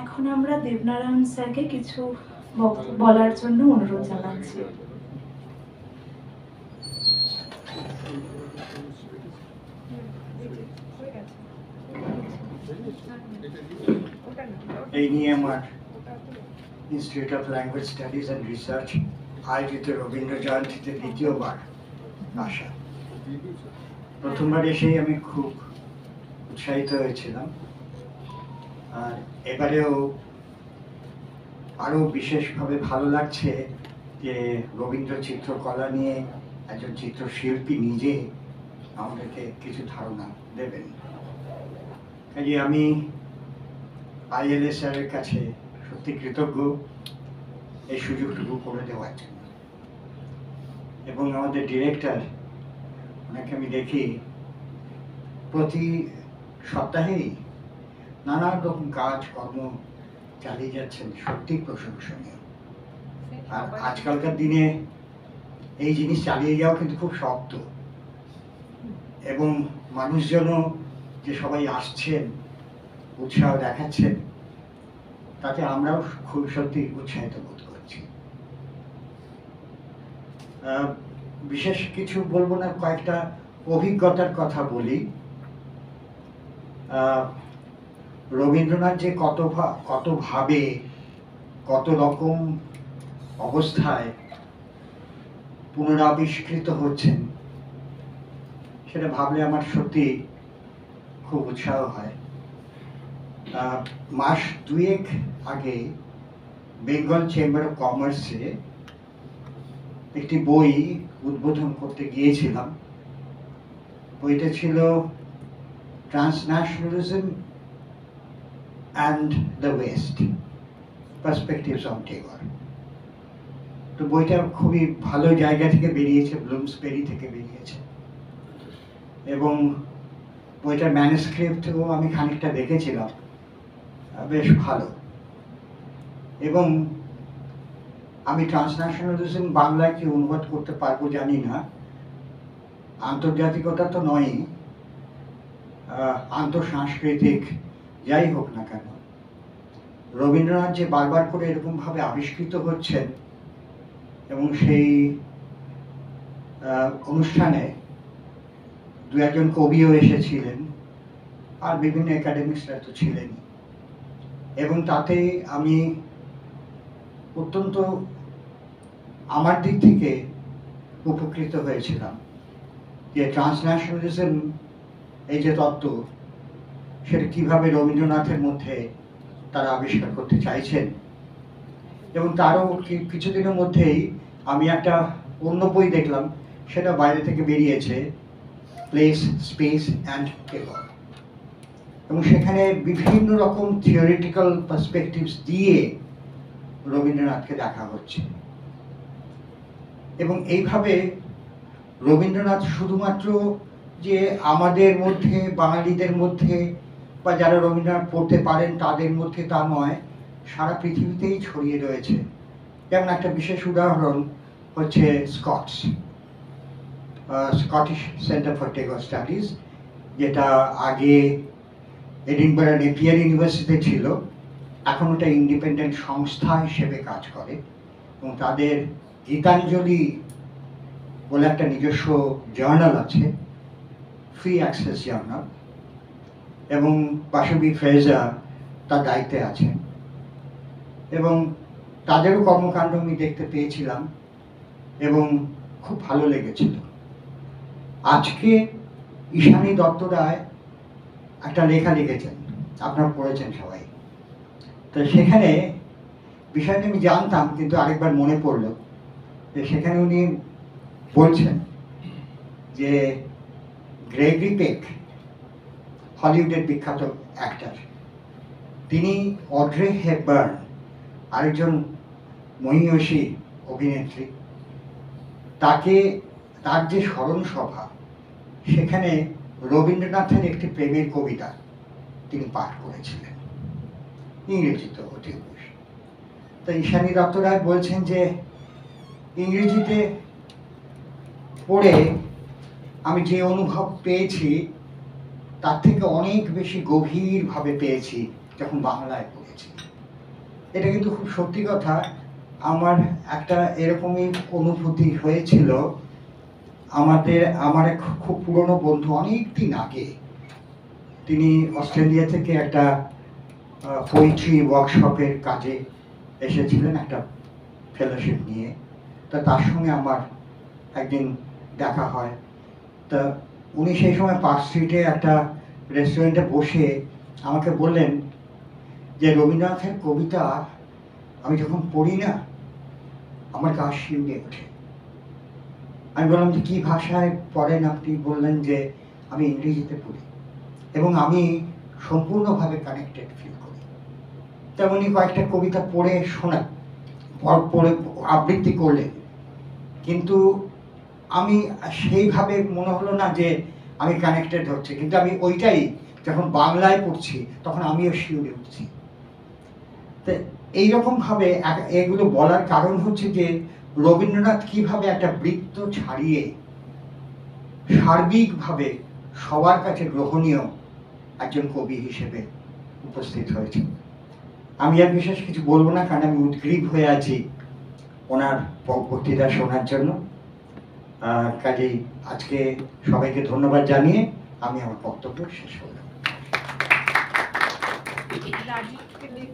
এখন আমরা দেবনারায়ণ স্যারকে কিছু বলার জন্য অনুরোধ জানাচ্ছি। এই নিয়ে আমার institute of language studies and research আয়োজিত রবীন্দ্র জয়ন্তীতে দ্বিতীয়বার আসা। প্রথমবার এসেই আমি খুব উৎসাহিত হয়েছিলাম, আর এবারেও আরও বিশেষভাবে ভালো লাগছে যে রবীন্দ্র চিত্রকলা নিয়ে একজন চিত্রশিল্পী নিজে আমাদেরকে কিছু ধারণা দেবেন। কাজে আমি আইএলএ স্যারের কাছে সত্যি কৃতজ্ঞ এই সুযোগটুকু করে দেওয়ার জন্য। এবং আমাদের ডিরেক্টর, ওনাকে আমি দেখি প্রতি সপ্তাহেই নানান রকম কাজ কর্ম চালিয়ে যাচ্ছেন, সত্যি প্রশংসনীয়। আর আজকালকার দিনে এই জিনিস চালিয়ে যাওয়া কিন্তু খুব শক্ত, এবং মানুষজনও যে সবাই আসছেন, উৎসাহ দেখাচ্ছেন, তাতে আমরাও খুব সত্যি উৎসাহিত বোধ করছি। বিশেষ কিছু বলবো না, কয়েকটা অভিজ্ঞতার কথা বলি। রবীন্দ্রনাথ যে কতভাবে কত রকম অবস্থায় পুনরাবিষ্কৃত হচ্ছেন, সেটা ভাবলে আমার সত্যি খুব উৎসাহ হয়। মাস দুয়েক আগে বেঙ্গল চেম্বার অফ কমার্সে একটি বই উদ্বোধন করতে গিয়েছিলাম। বইটা ছিল transnationalism and the west, perspectives on Tagore. তো বইটা খুবই ভালো জায়গা থেকে বেরিয়েছে, ব্লুমসবেরি থেকে বেরিয়েছে, এবং বইটার ম্যানুস্ক্রিপ্টও আমি খানিকটা দেখেছিলাম, বেশ ভালো। এবং আমি ট্রান্সন্যাশনালিজম বাংলায় কি অনুবাদ করতে পারবো জানি না, আন্তর্জাতিকতা তো নয়, আন্তঃসাংস্কৃতিক যাই হোক না কেন, রবীন্দ্রনাথ যে বারবার করে এরকমভাবে আবিষ্কৃত হচ্ছেন, এবং সেই অনুষ্ঠানে দু একজন কবিও এসেছিলেন, আর বিভিন্ন একাডেমিক্সরা তো ছিলেনই, এবং তাতে আমি অত্যন্ত আমার দিক থেকে উপকৃত হয়েছিলাম যে ট্রান্সন্যাশনালিজম এই যে তত্ত্ব, সেটা কিভাবে রবীন্দ্রনাথের মধ্যে তারা আবিষ্কার করতে চাইছেন। এবং তারও কিছুদিনের মধ্যেই আমি একটা অন্য বই দেখলাম, সেটা বাইরে থেকে বেরিয়েছে, প্লেস, স্পেস অ্যান্ড টেগর, এবং সেখানে বিভিন্ন রকম থিওরিটিক্যাল পার্সপেক্টিভস দিয়ে রবীন্দ্রনাথকে দেখা হচ্ছে। এবং এইভাবে রবীন্দ্রনাথ শুধুমাত্র যে আমাদের মধ্যে, বাঙালিদের মধ্যে, বা যারা রবীন্দ্রনাথ পড়তে পারেন তাদের মধ্যে তা নয়, সারা পৃথিবীতেই ছড়িয়ে রয়েছে। যেমন একটা বিশেষ উদাহরণ হচ্ছে Scottish centre for Tagore studies, যেটা আগে এডিনবরা নেপিয়ার ইউনিভার্সিটিতে ছিল, এখন ওটা ইন্ডিপেন্ডেন্ট সংস্থা হিসেবে কাজ করে, এবং তাদের গীতাঞ্জলি বলে একটা নিজস্ব জার্নাল আছে, ফ্রি অ্যাক্সেস জার্নাল, এবং বাসবী ফ্রেজা তার দায়িত্বে আছেন, এবং তাদেরও কর্মকাণ্ড আমি দেখতে পেয়েছিলাম এবং খুব ভালো লেগেছিল। আজকে ঈশানী দত্ত রায় একটা লেখা লিখেছেন, আপনারা পড়েছেন সবাই, তো সেখানে বিষয়টা আমি জানতাম, কিন্তু আরেকবার মনে পড়লো যে সেখানে উনি বলছেন যে গ্রেগরি পেক, হলিউডের বিখ্যাত অ্যাক্টর, তিনি অড্রে হেপবার্ন, আরেকজন মহিয়সী অভিনেত্রী, তার যে স্মরণ সভা, সেখানে রবীন্দ্রনাথের একটি প্রেমের কবিতা তিনি পাঠ করেছিলেন, ইংরেজিতে অতি অবশ্য। তো ঈশানী দত্ত রায় বলছেন যে ইংরেজিতে পড়ে আমি যে অনুভব পেয়েছি তার থেকে অনেক বেশি গভীরভাবে পেয়েছি যখন বাংলায় পড়েছি। এটা কিন্তু খুব সত্যি কথা। আমার একটা এরকমই অনুভূতি হয়েছিল। আমার এক খুব পুরনো বন্ধু অনেক দিন আগে, তিনি অস্ট্রেলিয়া থেকে একটা পোয়েট্রি ওয়ার্কশপের কাজে এসেছিলেন একটা ফেলোশিপ নিয়ে। তা তার সঙ্গে আমার একদিন দেখা হয়। তা উনি সেই সময় পার্ক স্ট্রিটে একটা রেস্টুরেন্টে বসে আমাকে বললেন যে রবীন্দ্রনাথের কবিতা আমি যখন পড়ি না, আমার গা শিউরে ওঠে। আমি বললাম যে কী ভাষায় পড়েন আপনি? বললেন যে আমি ইংরেজিতে পড়ি এবং আমি সম্পূর্ণভাবে কানেক্টেড ফিল করি। তেমনি কয়েকটা কবিতা পড়ে শোনা, পড়ে আবৃত্তি করলেন, কিন্তু আমি সেইভাবে মনে হলো না যে আমি কানেক্টেড হচ্ছে, কিন্তু আমি ওইটাই যখন বাংলায় পড়ছি তখন আমিও শিউরে উঠছি। তো এইরকমভাবে এগুলো বলার কারণ হচ্ছে যে রবীন্দ্রনাথ কিভাবে একটা বৃত্ত ছাড়িয়ে সার্বিকভাবে সবার কাছে গ্রহণীয় একজন কবি হিসেবে উপস্থিত হয়েছে। আমি আর বিশেষ কিছু বলবো না, কারণ আমি উদ্গ্রীব হয়ে আছি ওনার বক্তৃতা শোনার জন্য। কাজেই আজকে সবাইকে ধন্যবাদ জানিয়ে আমি আমার বক্তব্য শেষ করলাম।